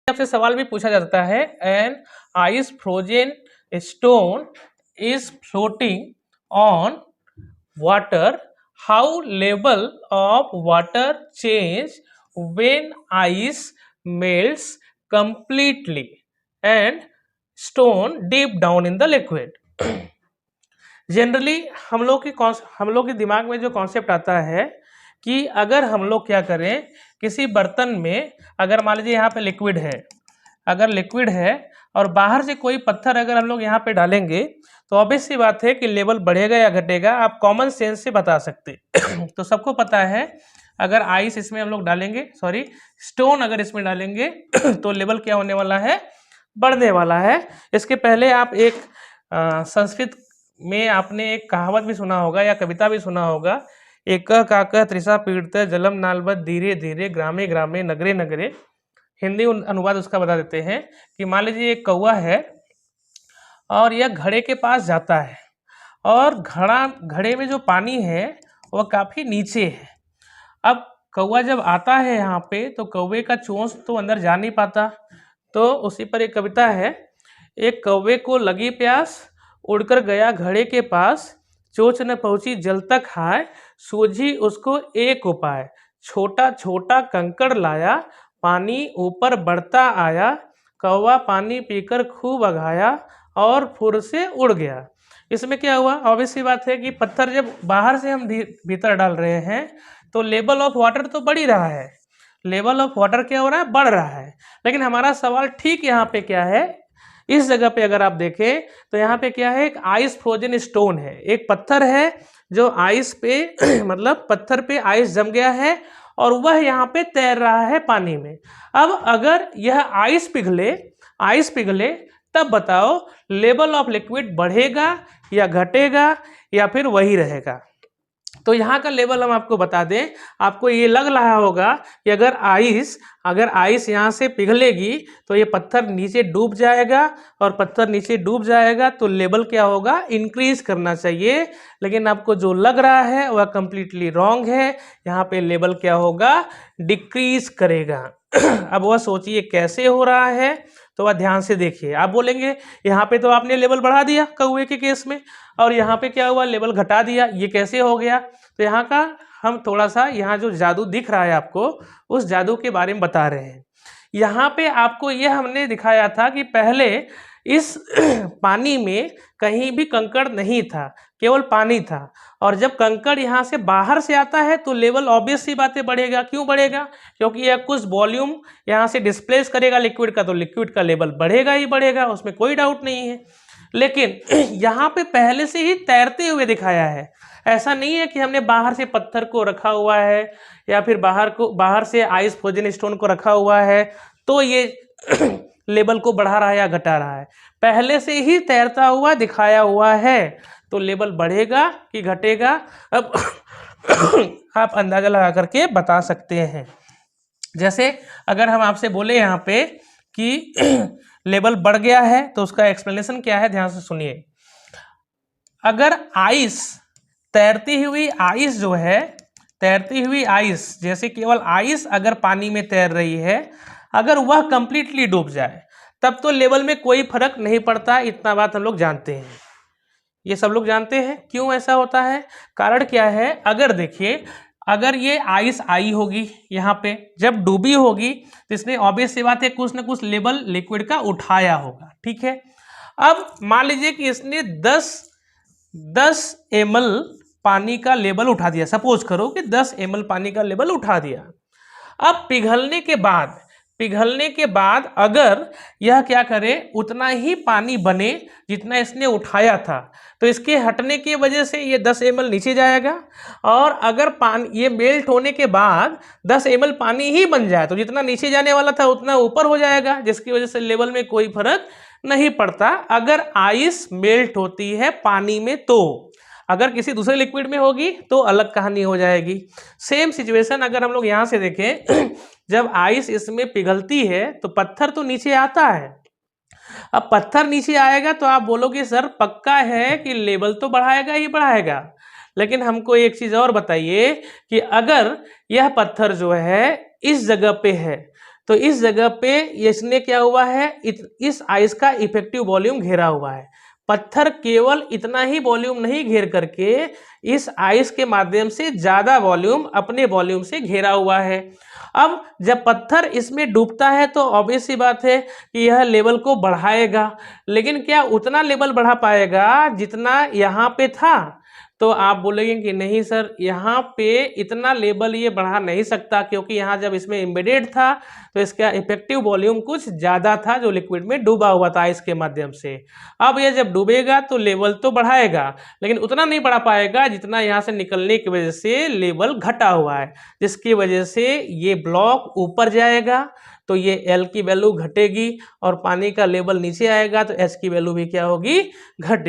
आपसे सवाल भी पूछा जाता है, an ice frozen stone is floating on water, how level of water change when ice melts completely and stone deep down in the liquid. Generally हम लोग के दिमाग में जो कॉन्सेप्ट आता है कि अगर हम लोग क्या करें, किसी बर्तन में अगर मान लीजिए यहाँ पे लिक्विड है, अगर लिक्विड है और बाहर से कोई पत्थर अगर हम लोग यहाँ पे डालेंगे तो ऑब्वियस सी बात है कि लेवल बढ़ेगा या घटेगा, आप कॉमन सेंस से बता सकते तो सबको पता है अगर आइस इसमें हम लोग डालेंगे, सॉरी स्टोन अगर इसमें डालेंगे तो लेवल क्या होने वाला है, बढ़ने वाला है। इसके पहले आप एक संस्कृत में आपने एक कहावत भी सुना होगा या कविता भी सुना होगा, एक काक त्रिषा पीड़ित जलम नालबत धीरे धीरे ग्रामे ग्रामे नगरे नगरे। हिंदी अनुवाद उसका बता देते हैं कि मान लीजिए एक कौवा है और यह घड़े के पास जाता है और घड़े में जो पानी है वह काफ़ी नीचे है। अब कौवा जब आता है यहाँ पे तो कौवे का चोंच तो अंदर जा नहीं पाता, तो उसी पर एक कविता है, एक कौवे को लगी प्यास उड़कर गया घड़े के पास, चोंच न पहुंची जल तक हाय, सूझी उसको एक उपाय, छोटा छोटा कंकड़ लाया, पानी ऊपर बढ़ता आया, कौवा पानी पीकर खूब अघाया और फुर से उड़ गया। इसमें क्या हुआ, ऑब्वियस सी बात है कि पत्थर जब बाहर से हम भीतर डाल रहे हैं तो लेवल ऑफ वाटर तो बढ़ ही रहा है, लेवल ऑफ वाटर क्या हो रहा है, बढ़ रहा है। लेकिन हमारा सवाल ठीक यहाँ पे क्या है, इस जगह पे अगर आप देखें तो यहाँ पे क्या है, एक आइस फ्रोजन स्टोन है, एक पत्थर है जो आइस पे मतलब पत्थर पे आइस जम गया है और वह यहाँ पे तैर रहा है पानी में। अब अगर यह आइस पिघले तब बताओ लेवल ऑफ लिक्विड बढ़ेगा या घटेगा या फिर वही रहेगा। तो यहाँ का लेवल हम आपको बता दें, आपको ये लग रहा होगा कि अगर आइस यहाँ से पिघलेगी तो ये पत्थर नीचे डूब जाएगा और पत्थर नीचे डूब जाएगा तो लेवल क्या होगा, इंक्रीज करना चाहिए। लेकिन आपको जो लग रहा है वह कंप्लीटली रॉन्ग है, यहाँ पे लेवल क्या होगा, डिक्रीज करेगा। अब वह सोचिए कैसे हो रहा है, तो वह ध्यान से देखिए। आप बोलेंगे यहाँ पे तो आपने लेवल बढ़ा दिया कौवे के केस में और यहाँ पे क्या हुआ, लेवल घटा दिया, ये कैसे हो गया। तो यहाँ का हम थोड़ा सा यहाँ जो जादू दिख रहा है आपको, उस जादू के बारे में बता रहे हैं। यहाँ पे आपको ये हमने दिखाया था कि पहले इस पानी में कहीं भी कंकड़ नहीं था, केवल पानी था, और जब कंकड़ यहाँ से बाहर से आता है तो लेवल ऑब्वियस सी बातें बढ़ेगा। क्यों बढ़ेगा, क्योंकि यह कुछ वॉल्यूम यहाँ से डिस्प्लेस करेगा लिक्विड का, तो लिक्विड का लेवल बढ़ेगा ही बढ़ेगा, उसमें कोई डाउट नहीं है। लेकिन यहाँ पे पहले से ही तैरते हुए दिखाया है, ऐसा नहीं है कि हमने बाहर से पत्थर को रखा हुआ है या फिर बाहर से आइस फ्रोजन स्टोन को रखा हुआ है तो ये लेवल को बढ़ा रहा है या घटा रहा है, पहले से ही तैरता हुआ दिखाया हुआ है। तो लेवल बढ़ेगा कि घटेगा, अब आप अंदाजा लगा करके बता सकते हैं। जैसे अगर हम आपसे बोले यहाँ पे कि लेवल बढ़ गया है तो उसका एक्सप्लेनेशन क्या है, ध्यान से सुनिए। अगर आइस तैरती हुई आइस जैसे केवल आइस अगर पानी में तैर रही है, अगर वह कंप्लीटली डूब जाए तब तो लेवल में कोई फर्क नहीं पड़ता, इतना बात हम लोग जानते हैं, ये सब लोग जानते हैं। क्यों ऐसा होता है, कारण क्या है, अगर देखिए अगर ये आइस आई होगी यहाँ पे, जब डूबी होगी तो इसने ऑब्वियस सी बात है कुछ ना कुछ लेवल लिक्विड का उठाया होगा, ठीक है। अब मान लीजिए कि इसने 10 ml पानी का लेवल उठा दिया, सपोज करो कि 10 ml पानी का लेवल उठा दिया। अब पिघलने के बाद अगर यह क्या करे, उतना ही पानी बने जितना इसने उठाया था, तो इसके हटने की वजह से ये 10 ml नीचे जाएगा, और अगर पानी ये मेल्ट होने के बाद 10 ml पानी ही बन जाए तो जितना नीचे जाने वाला था उतना ऊपर हो जाएगा, जिसकी वजह से लेवल में कोई फर्क नहीं पड़ता। अगर आइस मेल्ट होती है पानी में तो, अगर किसी दूसरे लिक्विड में होगी तो अलग कहानी हो जाएगी। सेम सिचुएशन अगर हम लोग यहाँ से देखें, जब आइस इसमें पिघलती है तो पत्थर तो नीचे आता है। अब पत्थर नीचे आएगा तो आप बोलोगे सर पक्का है कि लेवल तो बढ़ाएगा ही बढ़ाएगा, लेकिन हमको एक चीज और बताइए कि अगर यह पत्थर जो है इस जगह पे है तो इस जगह पे इसने क्या हुआ है, इस आइस का इफेक्टिव वॉल्यूम घेरा हुआ है। पत्थर केवल इतना ही वॉल्यूम नहीं घेर करके इस आइस के माध्यम से ज्यादा वॉल्यूम अपने वॉल्यूम से घेरा हुआ है। अब जब पत्थर इसमें डूबता है तो ऑब्वियस सी बात है कि यह लेवल को बढ़ाएगा, लेकिन क्या उतना लेवल बढ़ा पाएगा जितना यहाँ पे था? तो आप बोलेंगे कि नहीं सर, यहाँ पे इतना लेवल ये बढ़ा नहीं सकता, क्योंकि यहाँ जब इसमें एम्बेडेड था तो इसका इफेक्टिव वॉल्यूम कुछ ज़्यादा था जो लिक्विड में डूबा हुआ था इसके माध्यम से। अब ये जब डूबेगा तो लेवल तो बढ़ाएगा, लेकिन उतना नहीं बढ़ा पाएगा जितना यहाँ से निकलने की वजह से लेवल घटा हुआ है, जिसकी वजह से ये ब्लॉक ऊपर जाएगा तो ये एल की वैल्यू घटेगी और पानी का लेवल नीचे आएगा तो एच की वैल्यू भी क्या होगी, घटेगी।